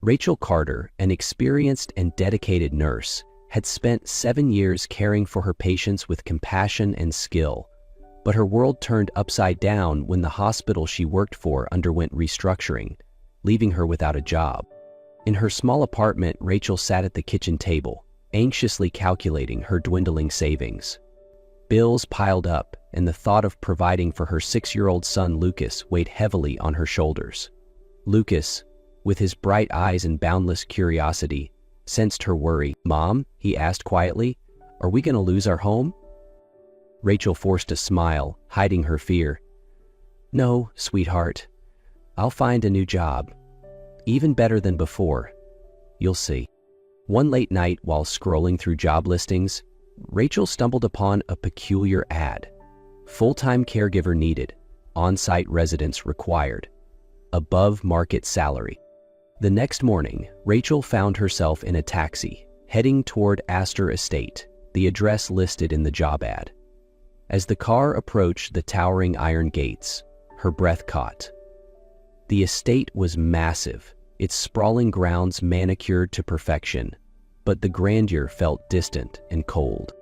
Rachel Carter, an experienced and dedicated nurse, had spent 7 years caring for her patients with compassion and skill, but her world turned upside down when the hospital she worked for underwent restructuring, leaving her without a job. In her small apartment, Rachel sat at the kitchen table, anxiously calculating her dwindling savings. Bills piled up, and the thought of providing for her 6-year-old son Lucas weighed heavily on her shoulders. Lucas, with his bright eyes and boundless curiosity, sensed her worry. "Mom," he asked quietly, "are we going to lose our home?" Rachel forced a smile, hiding her fear. "No, sweetheart. I'll find a new job. Even better than before. You'll see." One late night, while scrolling through job listings, Rachel stumbled upon a peculiar ad. Full-time caregiver needed, on-site residence required, above market salary. The next morning, Rachel found herself in a taxi, heading toward Astor Estate, the address listed in the job ad. As the car approached the towering iron gates, her breath caught. The estate was massive, its sprawling grounds manicured to perfection, but the grandeur felt distant and cold.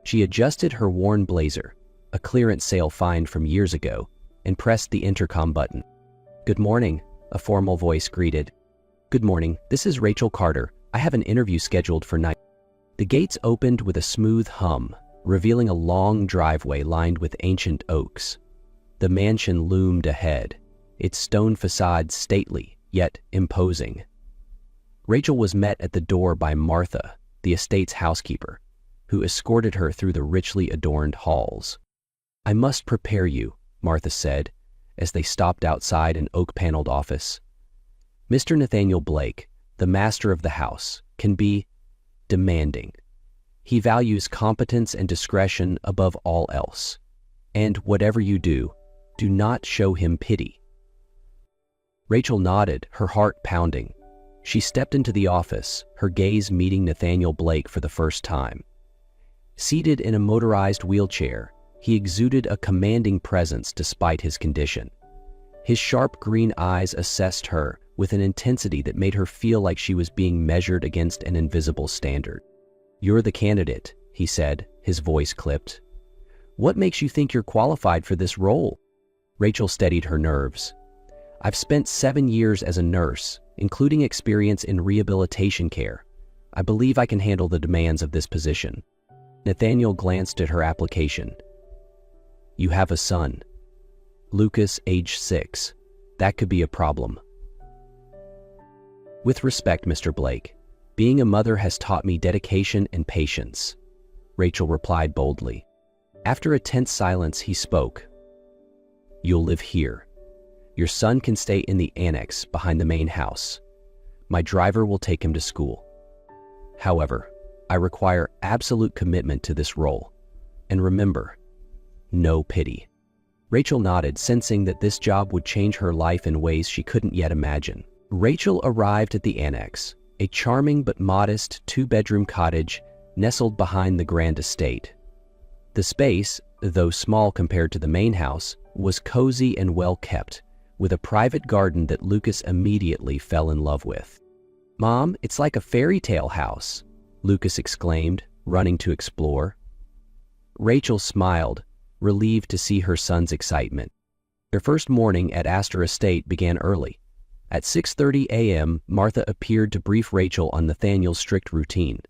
She adjusted her worn blazer, a clearance sale find from years ago, and pressed the intercom button. "Good morning," a formal voice greeted. "Good morning, this is Rachel Carter. I have an interview scheduled for 9." The gates opened with a smooth hum, revealing a long driveway lined with ancient oaks. The mansion loomed ahead, its stone facade stately yet imposing. Rachel was met at the door by Martha, the estate's housekeeper, who escorted her through the richly adorned halls. "I must prepare you," Martha said, as they stopped outside an oak-paneled office. "Mr. Nathaniel Blake, the master of the house, can be demanding. He values competence and discretion above all else. And whatever you do, do not show him pity." Rachel nodded, her heart pounding. She stepped into the office, her gaze meeting Nathaniel Blake for the first time. Seated in a motorized wheelchair, he exuded a commanding presence despite his condition. His sharp green eyes assessed her with an intensity that made her feel like she was being measured against an invisible standard. "You're the candidate," he said, his voice clipped. "What makes you think you're qualified for this role?" Rachel steadied her nerves. "I've spent 7 years as a nurse, including experience in rehabilitation care. I believe I can handle the demands of this position." Nathaniel glanced at her application. "You have a son. Lucas, age 6. That could be a problem." "With respect, Mr. Blake, being a mother has taught me dedication and patience," Rachel replied boldly. After a tense silence, he spoke. "You'll live here. Your son can stay in the annex behind the main house. My driver will take him to school. However, I require absolute commitment to this role. And remember, no pity." Rachel nodded, sensing that this job would change her life in ways she couldn't yet imagine. Rachel arrived at the annex, a charming but modest 2-bedroom cottage nestled behind the grand estate. The space, though small compared to the main house, was cozy and well kept, with a private garden that Lucas immediately fell in love with. "Mom, it's like a fairy tale house," Lucas exclaimed, running to explore. Rachel smiled, relieved to see her son's excitement. Their first morning at Astor Estate began early. At 6:30 a.m., Martha appeared to brief Rachel on Nathaniel's strict routine.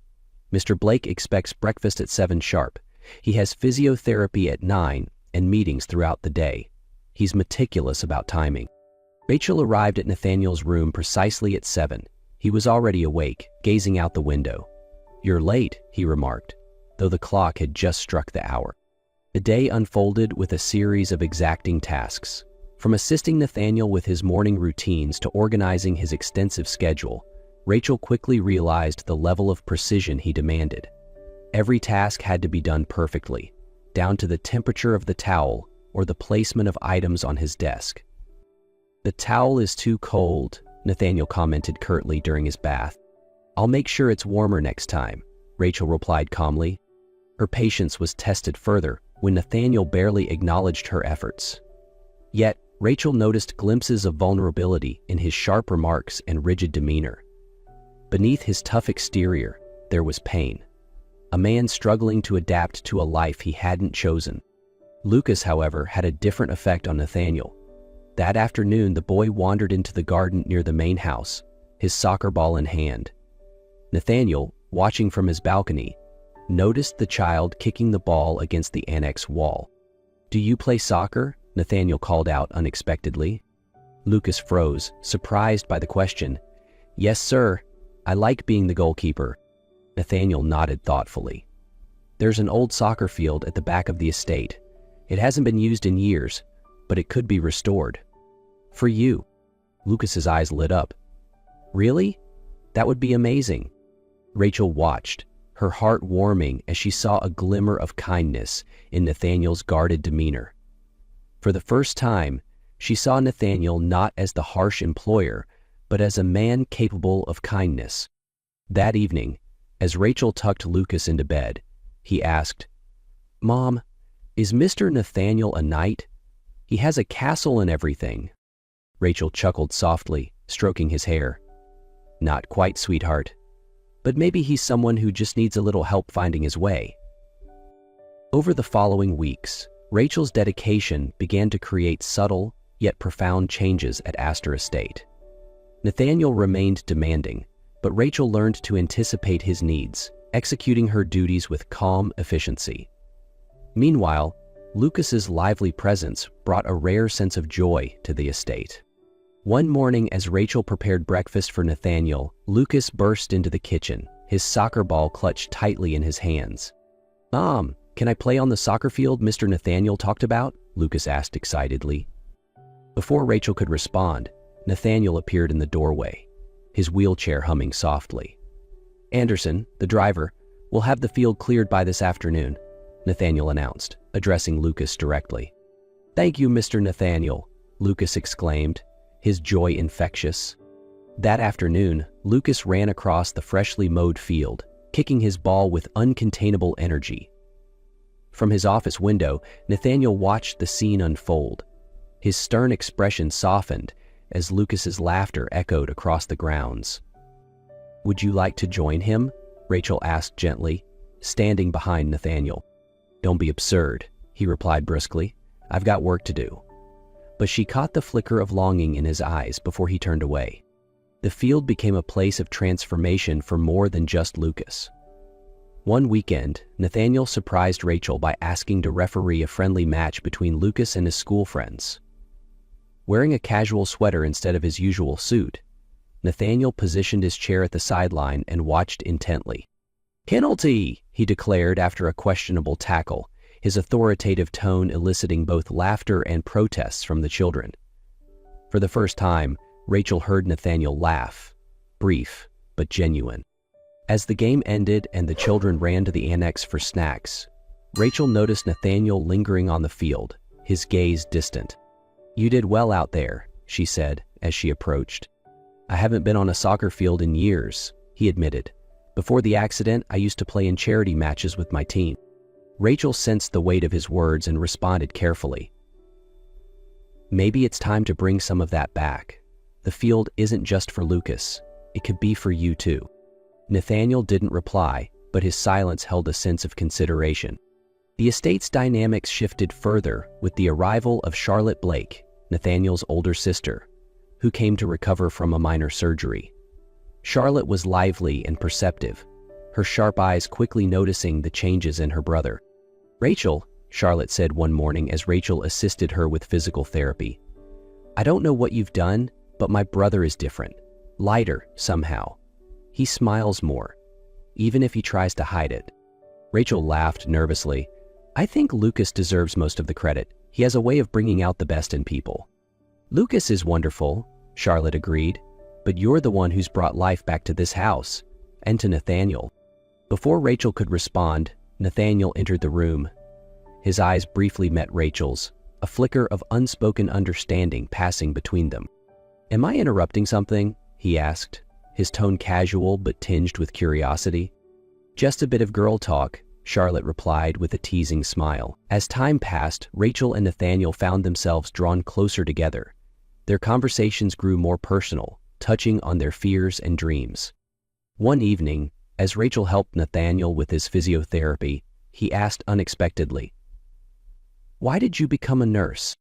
"Mr. Blake expects breakfast at 7 sharp. He has physiotherapy at 9 and meetings throughout the day. He's meticulous about timing." Rachel arrived at Nathaniel's room precisely at 7. He was already awake, gazing out the window. "You're late," he remarked, though the clock had just struck the hour. The day unfolded with a series of exacting tasks. From assisting Nathaniel with his morning routines to organizing his extensive schedule, Rachel quickly realized the level of precision he demanded. Every task had to be done perfectly, down to the temperature of the towel or the placement of items on his desk. "The towel is too cold," Nathaniel commented curtly during his bath. "I'll make sure it's warmer next time," Rachel replied calmly. Her patience was tested further when Nathaniel barely acknowledged her efforts. Yet, Rachel noticed glimpses of vulnerability in his sharp remarks and rigid demeanor. Beneath his tough exterior, there was pain. A man struggling to adapt to a life he hadn't chosen. Lucas, however, had a different effect on Nathaniel. That afternoon, the boy wandered into the garden near the main house, his soccer ball in hand. Nathaniel, watching from his balcony, noticed the child kicking the ball against the annex wall. "Do you play soccer?" Nathaniel called out unexpectedly. Lucas froze, surprised by the question. "Yes, sir. I like being the goalkeeper." Nathaniel nodded thoughtfully. "There's an old soccer field at the back of the estate. It hasn't been used in years, but it could be restored. For you." Lucas's eyes lit up. "Really? That would be amazing." Rachel watched, her heart warming as she saw a glimmer of kindness in Nathaniel's guarded demeanor. For the first time, she saw Nathaniel not as the harsh employer, but as a man capable of kindness. That evening, as Rachel tucked Lucas into bed, he asked, "Mom, is Mr. Nathaniel a knight? He has a castle and everything." Rachel chuckled softly, stroking his hair. "Not quite, sweetheart. But maybe he's someone who just needs a little help finding his way." Over the following weeks, Rachel's dedication began to create subtle, yet profound changes at Astor Estate. Nathaniel remained demanding, but Rachel learned to anticipate his needs, executing her duties with calm efficiency. Meanwhile, Lucas's lively presence brought a rare sense of joy to the estate. One morning, as Rachel prepared breakfast for Nathaniel, Lucas burst into the kitchen, his soccer ball clutched tightly in his hands. "Mom, can I play on the soccer field Mr. Nathaniel talked about?" Lucas asked excitedly. Before Rachel could respond, Nathaniel appeared in the doorway, his wheelchair humming softly. "Anderson, the driver, will have the field cleared by this afternoon," Nathaniel announced, addressing Lucas directly. "Thank you, Mr. Nathaniel," Lucas exclaimed, his joy infectious. That afternoon, Lucas ran across the freshly mowed field, kicking his ball with uncontainable energy. From his office window, Nathaniel watched the scene unfold. His stern expression softened as Lucas's laughter echoed across the grounds. "Would you like to join him?" Rachel asked gently, standing behind Nathaniel. "Don't be absurd," he replied brusquely. "I've got work to do." But she caught the flicker of longing in his eyes before he turned away. The field became a place of transformation for more than just Lucas. One weekend, Nathaniel surprised Rachel by asking to referee a friendly match between Lucas and his school friends. Wearing a casual sweater instead of his usual suit, Nathaniel positioned his chair at the sideline and watched intently. "Penalty!" he declared after a questionable tackle, his authoritative tone eliciting both laughter and protests from the children. For the first time, Rachel heard Nathaniel laugh, brief but genuine. As the game ended and the children ran to the annex for snacks, Rachel noticed Nathaniel lingering on the field, his gaze distant. "You did well out there," she said as she approached. "I haven't been on a soccer field in years," he admitted. "Before the accident, I used to play in charity matches with my team." Rachel sensed the weight of his words and responded carefully. "Maybe it's time to bring some of that back. The field isn't just for Lucas. It could be for you too." Nathaniel didn't reply, but his silence held a sense of consideration. The estate's dynamics shifted further with the arrival of Charlotte Blake, Nathaniel's older sister, who came to recover from a minor surgery. Charlotte was lively and perceptive, her sharp eyes quickly noticing the changes in her brother. "Rachel," Charlotte said one morning as Rachel assisted her with physical therapy, "I don't know what you've done, but my brother is different. Lighter, somehow. He smiles more, even if he tries to hide it." Rachel laughed nervously. "I think Lucas deserves most of the credit. He has a way of bringing out the best in people." "Lucas is wonderful," Charlotte agreed, "but you're the one who's brought life back to this house, and to Nathaniel." Before Rachel could respond, Nathaniel entered the room. His eyes briefly met Rachel's, a flicker of unspoken understanding passing between them. "Am I interrupting something?" he asked, his tone casual but tinged with curiosity. "Just a bit of girl talk," Charlotte replied with a teasing smile. As time passed, Rachel and Nathaniel found themselves drawn closer together. Their conversations grew more personal, touching on their fears and dreams. One evening, as Rachel helped Nathaniel with his physiotherapy, he asked unexpectedly, "Why did you become a nurse?"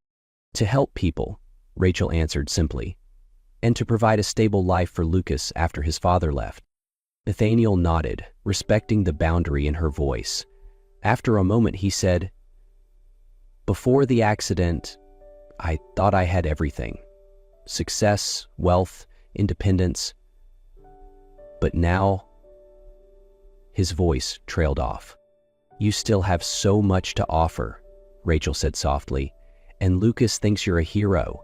"To help people," Rachel answered simply, "and to provide a stable life for Lucas after his father left." Nathaniel nodded, respecting the boundary in her voice. After a moment, he said, "Before the accident, I thought I had everything. Success, wealth, independence. But now," his voice trailed off. "You still have so much to offer," Rachel said softly, "and Lucas thinks you're a hero.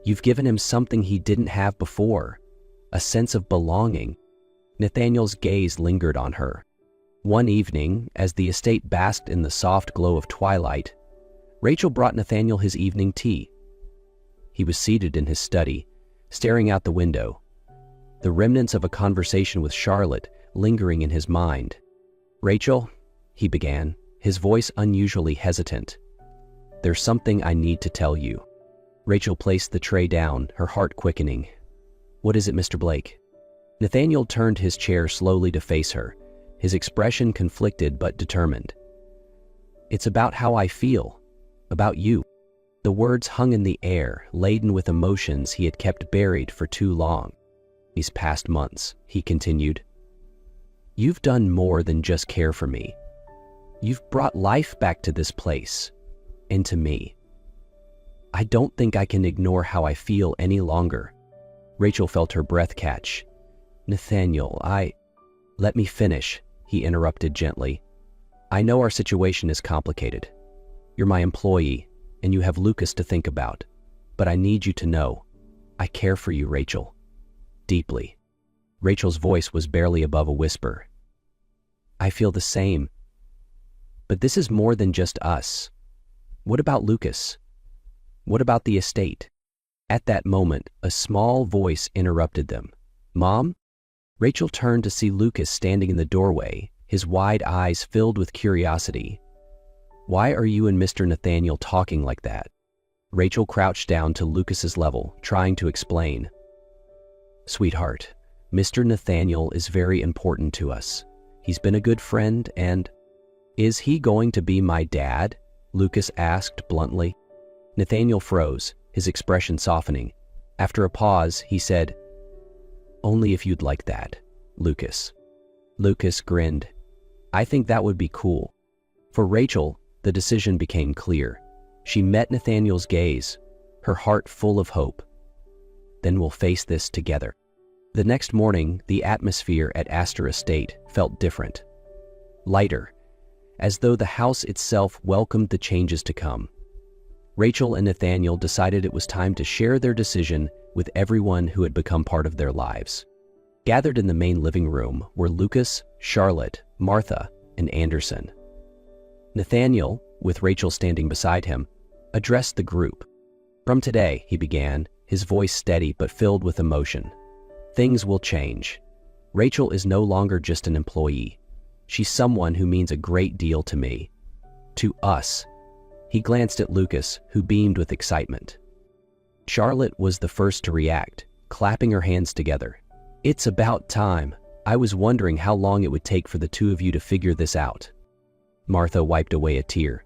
You've given him something he didn't have before, a sense of belonging." Nathaniel's gaze lingered on her. One evening, as the estate basked in the soft glow of twilight, Rachel brought Nathaniel his evening tea. He was seated in his study, staring out the window, the remnants of a conversation with Charlotte lingering in his mind. "Rachel," he began, his voice unusually hesitant, "there's something I need to tell you." Rachel placed the tray down, her heart quickening. "What is it, Mr. Blake?" Nathaniel turned his chair slowly to face her, his expression conflicted but determined. "It's about how I feel, about you." The words hung in the air, laden with emotions he had kept buried for too long. "These past months," he continued, "you've done more than just care for me. You've brought life back to this place, and to me. I don't think I can ignore how I feel any longer." Rachel felt her breath catch. "Nathaniel, Let me finish," he interrupted gently. "I know our situation is complicated. You're my employee, and you have Lucas to think about. But I need you to know, I care for you, Rachel. Deeply." Rachel's voice was barely above a whisper. "I feel the same. But this is more than just us. What about Lucas? What about the estate?" At that moment, a small voice interrupted them. "Mom?" Rachel turned to see Lucas standing in the doorway, his wide eyes filled with curiosity. "Why are you and Mr. Nathaniel talking like that?" Rachel crouched down to Lucas's level, trying to explain. "Sweetheart, Mr. Nathaniel is very important to us. He's been a good friend and—" "Is he going to be my dad?" Lucas asked bluntly. Nathaniel froze, his expression softening. After a pause, he said, "Only if you'd like that, Lucas." Lucas grinned. "I think that would be cool." For Rachel, the decision became clear. She met Nathaniel's gaze, her heart full of hope. "Then we'll face this together." The next morning, the atmosphere at Astor Estate felt different. Lighter, as though the house itself welcomed the changes to come. Rachel and Nathaniel decided it was time to share their decision with everyone who had become part of their lives. Gathered in the main living room were Lucas, Charlotte, Martha, and Anderson. Nathaniel, with Rachel standing beside him, addressed the group. "From today," he began, his voice steady but filled with emotion, "things will change. Rachel is no longer just an employee. She's someone who means a great deal to me. To us." He glanced at Lucas, who beamed with excitement. Charlotte was the first to react, clapping her hands together. "It's about time. I was wondering how long it would take for the two of you to figure this out." Martha wiped away a tear.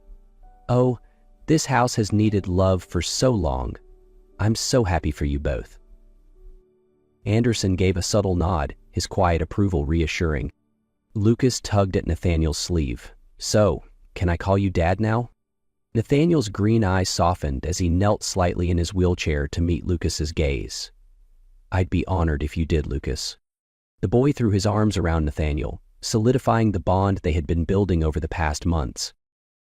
"Oh, this house has needed love for so long. I'm so happy for you both." Anderson gave a subtle nod, his quiet approval reassuring. Lucas tugged at Nathaniel's sleeve. "So, can I call you Dad now?" Nathaniel's green eyes softened as he knelt slightly in his wheelchair to meet Lucas's gaze. "I'd be honored if you did, Lucas." The boy threw his arms around Nathaniel, solidifying the bond they had been building over the past months.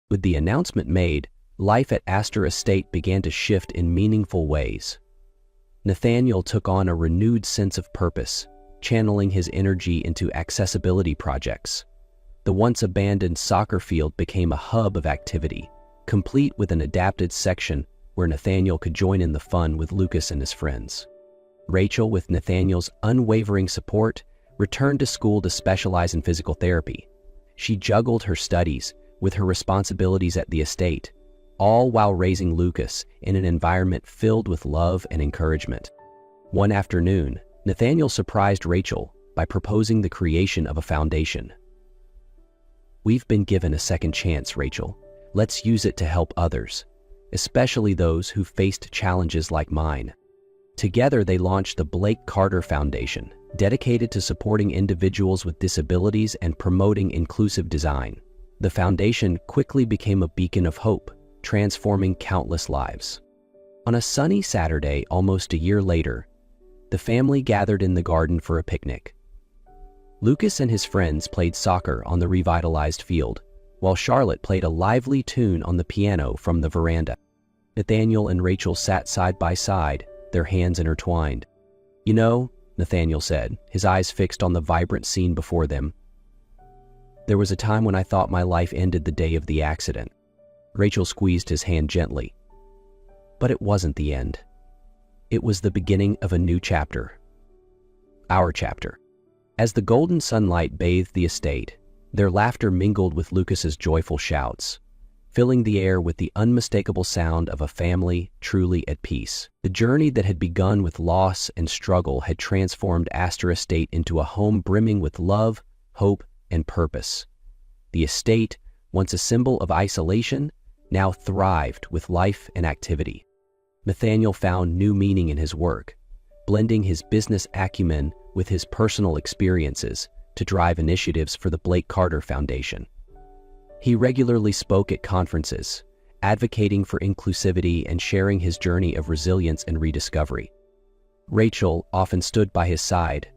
With the announcement made, life at Astor Estate began to shift in meaningful ways. Nathaniel took on a renewed sense of purpose, channeling his energy into accessibility projects. The once abandoned soccer field became a hub of activity, complete with an adapted section where Nathaniel could join in the fun with Lucas and his friends. Rachel, with Nathaniel's unwavering support, returned to school to specialize in physical therapy. She juggled her studies with her responsibilities at the estate, all while raising Lucas in an environment filled with love and encouragement. One afternoon, Nathaniel surprised Rachel by proposing the creation of a foundation. "We've been given a second chance, Rachel. Let's use it to help others, especially those who faced challenges like mine." Together, they launched the Blake Carter Foundation, dedicated to supporting individuals with disabilities and promoting inclusive design. The foundation quickly became a beacon of hope, transforming countless lives. On a sunny Saturday almost a year later, the family gathered in the garden for a picnic. Lucas and his friends played soccer on the revitalized field, while Charlotte played a lively tune on the piano from the veranda. Nathaniel and Rachel sat side by side, their hands intertwined. "You know," Nathaniel said, his eyes fixed on the vibrant scene before them, "there was a time when I thought my life ended the day of the accident." Rachel squeezed his hand gently. "But it wasn't the end. It was the beginning of a new chapter. Our chapter." As the golden sunlight bathed the estate, their laughter mingled with Lucas's joyful shouts, filling the air with the unmistakable sound of a family truly at peace. The journey that had begun with loss and struggle had transformed Astor Estate into a home brimming with love, hope, and purpose. The estate, once a symbol of isolation, now thrived with life and activity. Nathaniel found new meaning in his work, blending his business acumen with his personal experiences to drive initiatives for the Blake Carter Foundation. He regularly spoke at conferences, advocating for inclusivity and sharing his journey of resilience and rediscovery. Rachel often stood by his side,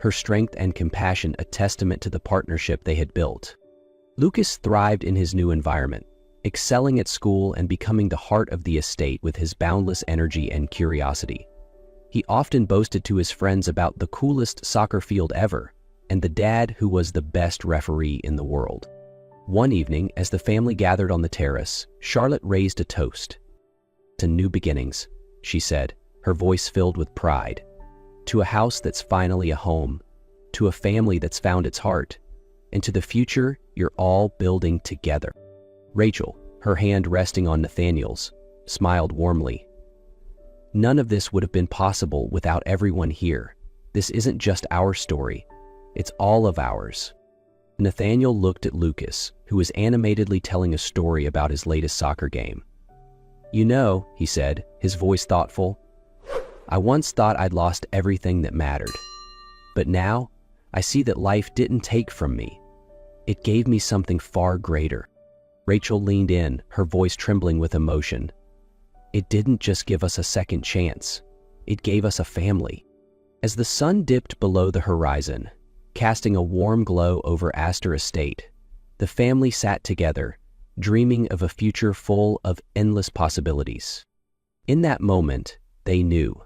her strength and compassion a testament to the partnership they had built. Lucas thrived in his new environment, excelling at school and becoming the heart of the estate with his boundless energy and curiosity. He often boasted to his friends about the coolest soccer field ever and the dad who was the best referee in the world. One evening, as the family gathered on the terrace, Charlotte raised a toast. "To new beginnings," she said, her voice filled with pride. "To a house that's finally a home, to a family that's found its heart, and to the future you're all building together." Rachel, her hand resting on Nathaniel's, smiled warmly. "None of this would have been possible without everyone here. This isn't just our story, it's all of ours." Nathaniel looked at Lucas, who was animatedly telling a story about his latest soccer game. "You know," he said, his voice thoughtful, "I once thought I'd lost everything that mattered. But now, I see that life didn't take from me. It gave me something far greater." Rachel leaned in, her voice trembling with emotion. "It didn't just give us a second chance. It gave us a family." As the sun dipped below the horizon, casting a warm glow over Astor Estate, the family sat together, dreaming of a future full of endless possibilities. In that moment, they knew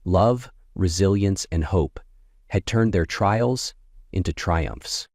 love, resilience, and hope had turned their trials into triumphs.